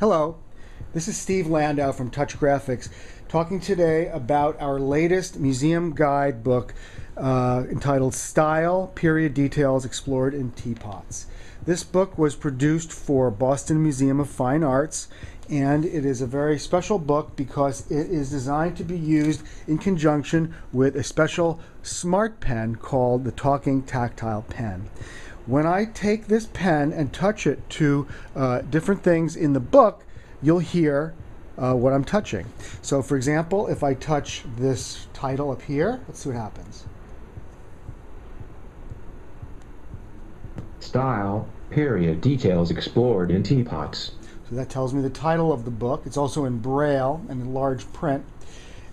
Hello, this is Steve Landau from Touch Graphics, talking today about our latest museum guide book entitled Style, Period Details Explored in Teapots. This book was produced for Boston Museum of Fine Arts, and it is a very special book because it is designed to be used in conjunction with a special smart pen called the Talking Tactile Pen. When I take this pen and touch it to different things in the book, you'll hear what I'm touching. So for example, if I touch this title up here, let's see what happens. Style, Period Details Explored in Teapots. So that tells me the title of the book. It's also in Braille and in large print.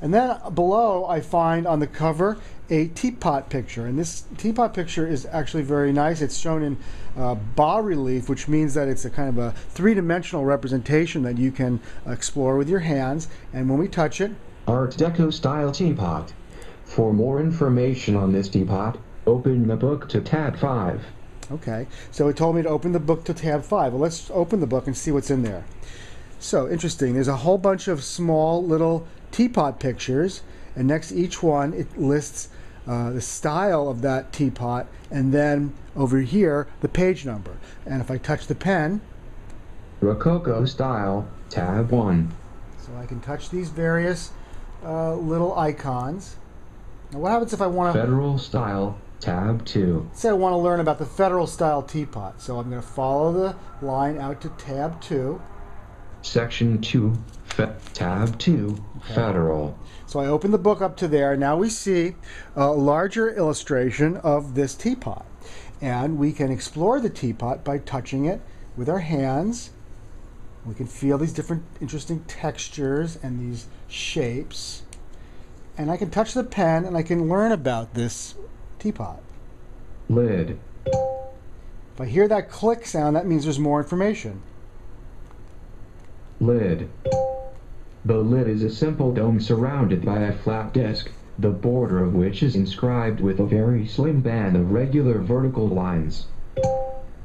And then below I find on the cover a teapot picture, and this teapot picture is actually very nice. It's shown in bas-relief, which means that it's a kind of a three-dimensional representation that you can explore with your hands. And when we touch it, Art Deco style teapot. For more information on this teapot, open the book to tab 5. Okay, so it told me to open the book to tab 5. Well, let's open the book and see what's in there. So interesting, there's a whole bunch of small little teapot pictures, and next to each one it lists the style of that teapot, and then over here the page number. And if I touch the pen, Rococo style, tab 1. so I can touch these various little icons. Now what happens if I want to... Federal style, tab 2. Say I want to learn about the federal style teapot, so I'm going to follow the line out to tab 2. Section 2, tab 2, okay. Federal. So I open the book up to there. Now we see a larger illustration of this teapot. And we can explore the teapot by touching it with our hands. We can feel these different interesting textures and these shapes. And I can touch the pen and I can learn about this teapot. Lid. If I hear that click sound, that means there's more information. Lid. The lid is a simple dome surrounded by a flat disc, the border of which is inscribed with a very slim band of regular vertical lines.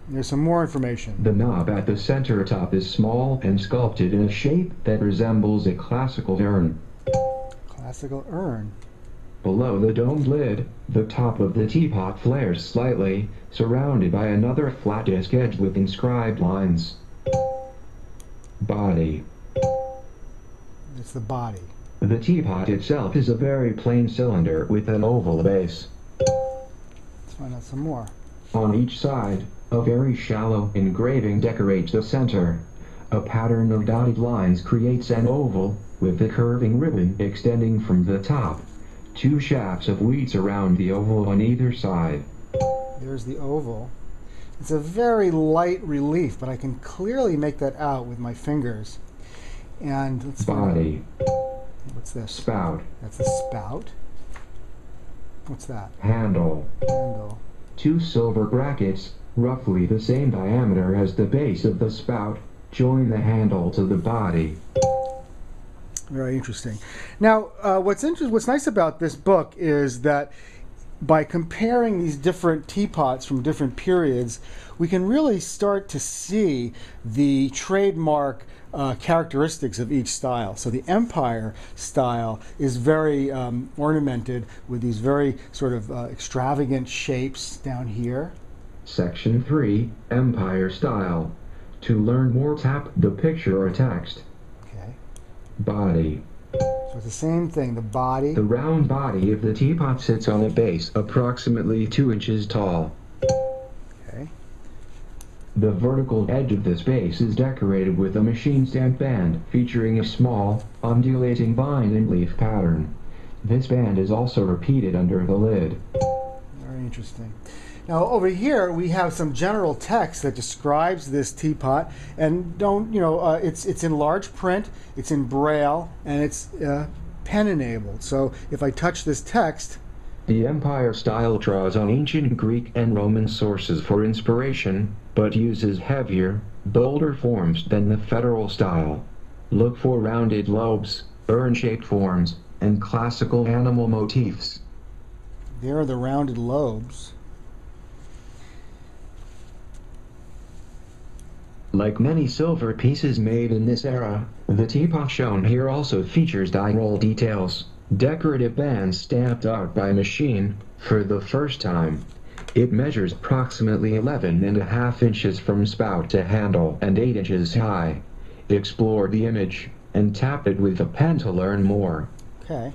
There's some more information. The knob at the center top is small and sculpted in a shape that resembles a classical urn. Classical urn. Below the domed lid, the top of the teapot flares slightly, surrounded by another flat disc edged with inscribed lines. Body. It's the body. The teapot itself is a very plain cylinder with an oval base. Let's find out some more. On each side, a very shallow engraving decorates the center. A pattern of dotted lines creates an oval, with the curving ribbon extending from the top. 2 shafts of wheat surround the oval on either side. There's the oval. It's a very light relief, but I can clearly make that out with my fingers. And let's Body. What's this? Spout. That's the spout. What's that? Handle. Handle. 2 silver brackets, roughly the same diameter as the base of the spout, join the handle to the body. Very interesting. Now, what's nice about this book is that by comparing these different teapots from different periods, we can really start to see the trademark characteristics of each style. So the Empire style is very ornamented with these very sort of extravagant shapes down here. Section 3, Empire style. To learn more, tap the picture or text. Okay. Body. So it's the same thing, the body. The round body of the teapot sits on a base approximately 2 inches tall. Okay. The vertical edge of this base is decorated with a machine stamp band featuring a small, undulating vine and leaf pattern. This band is also repeated under the lid. Very interesting. Now over here we have some general text that describes this teapot, and it's in large print, it's in Braille, and it's pen enabled. So if I touch this text, the Empire style draws on ancient Greek and Roman sources for inspiration, but uses heavier, bolder forms than the Federal style. Look for rounded lobes, urn-shaped forms, and classical animal motifs. There are the rounded lobes. Like many silver pieces made in this era, the teapot shown here also features die roll details, decorative bands stamped out by machine, for the first time. It measures approximately 11.5 inches from spout to handle and 8 inches high. Explore the image, and tap it with a pen to learn more. Okay.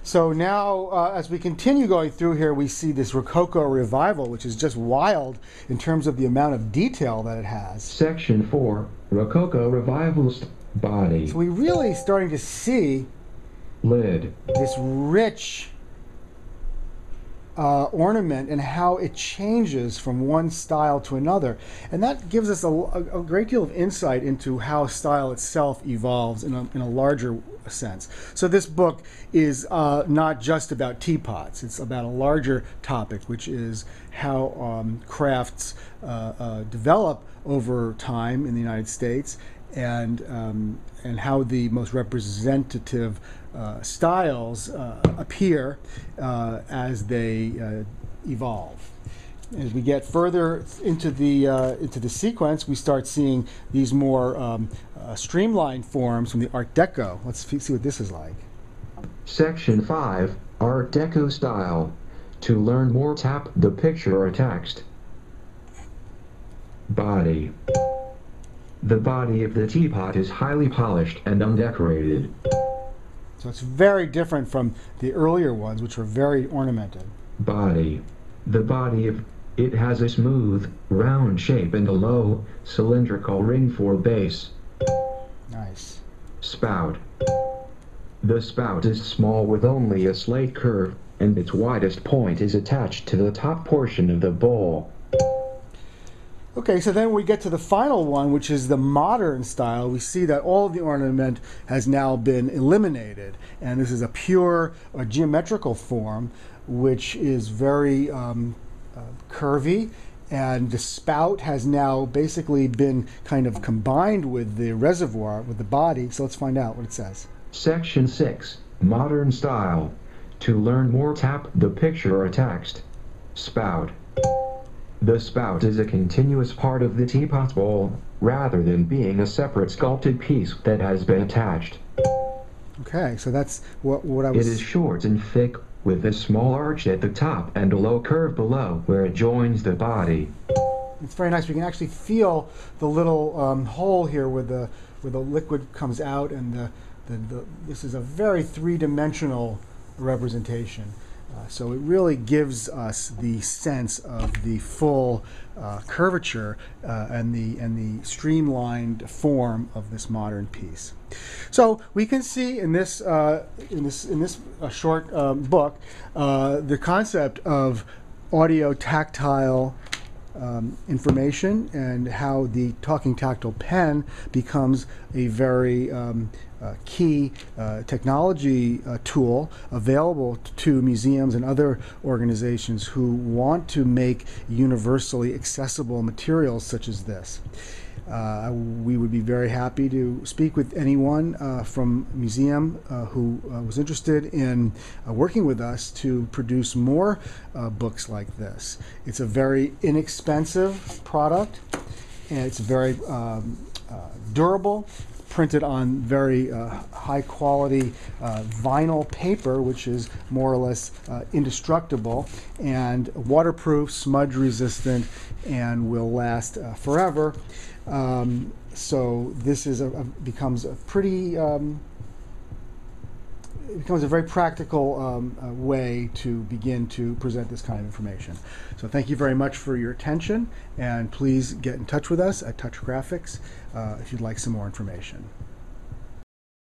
So now, as we continue going through here, we see this Rococo revival, which is just wild in terms of the amount of detail that it has. Section 4, Rococo Revival's Body. So we're really starting to see Lid. this rich ornament and how it changes from one style to another. And that gives us a great deal of insight into how style itself evolves in a larger sense. So this book is not just about teapots. It's about a larger topic, which is how crafts develop over time in the United States, and how the most representative styles appear as they evolve. As we get further into the sequence, we start seeing these more streamlined forms from the Art Deco. Let's see what this is like. Section 5, Art Deco Style. To learn more, tap the picture or text. Body. The body of the teapot is highly polished and undecorated. So it's very different from the earlier ones, which were very ornamented. Body. The body of it has a smooth, round shape and a low, cylindrical ring for base. Nice. Spout. The spout is small with only a slight curve, and its widest point is attached to the top portion of the bowl. Okay, so then we get to the final one, which is the modern style. We see that all of the ornament has now been eliminated, and this is a pure geometrical form, which is very curvy, and the spout has now basically been kind of combined with the reservoir, with the body. So let's find out what it says. Section 6, Modern Style. To learn more, tap the picture or text. Spout. The spout is a continuous part of the teapot bowl, rather than being a separate sculpted piece that has been attached. Okay, so that's what I was... It is short and thick, with a small arch at the top and a low curve below where it joins the body. It's very nice. We can actually feel the little hole here where the liquid comes out, and this is a very three-dimensional representation. So it really gives us the sense of the full curvature and the streamlined form of this modern piece. So we can see in this short book the concept of audio-tactile information, and how the talking tactile pen becomes a very key technology tool available to museums and other organizations who want to make universally accessible materials such as this. We would be very happy to speak with anyone from museum who was interested in working with us to produce more books like this. It's a very inexpensive product, and it's very durable, printed on very high quality vinyl paper, which is more or less indestructible, and waterproof, smudge resistant, and will last forever. So this is becomes a pretty it becomes a very practical way to begin to present this kind of information. So thank you very much for your attention, and please get in touch with us at Touch Graphics if you'd like some more information.